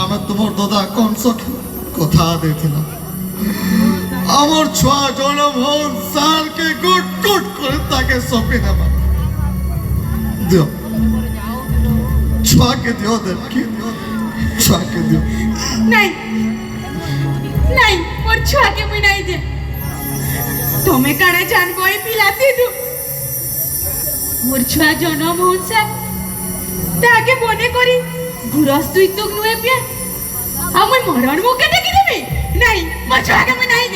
আমি তোমার দাদা কংস কথা দিয়েছিলাম আমার ছুয়া জনমোহন স্যারকে গুট গুট করে তাকে সঁপে দেবা দিও ছুয়াকে দিও দেবকি ছুয়াকে দিও नहीं नहीं मोर छुआ के मुई नहीं दे तुम्हें काड़ा जान कोई पिलाती तू मोर छुआ जन्म होसा ताके बने करी गुरस दुई तुक नुए पिया आ मुई मरण मुके देखि देबे नहीं मोर छुआ के मुई नहीं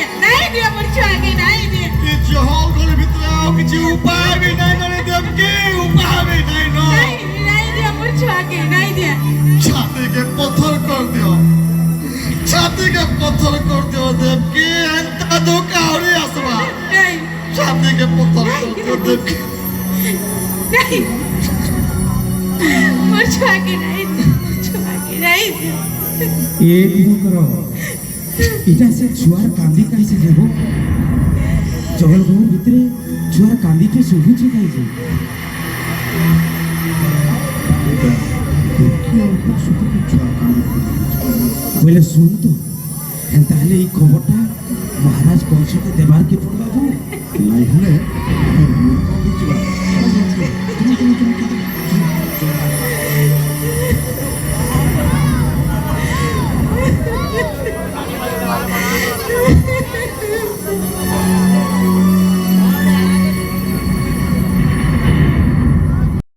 दे मोर छुआ के नहीं दे ये जहाल गले ভিতরে आओ কিছু উপায় भी नहीं करे देवकी उपाय भी नहीं नो नहीं दे मोर छुआ के नहीं दे छाती के पत्थर कर दियो छाती के पत्थर कर दियो देवकी अंता धोखा और आसवा नहीं छाती के पत्थर कर दियो देवकी नहीं मोर छुआ के नहीं दे छुआ के नहीं दे ए दिनकर इटा से छुआर कांदी कैसे देबो जगल गो भितरे छुआर कांदी के सुभु छी कैसे बोले सुन तो ताहले এই খবরটা মহারাজ কংসকে দেবার কি পড়বা গো नहीं हले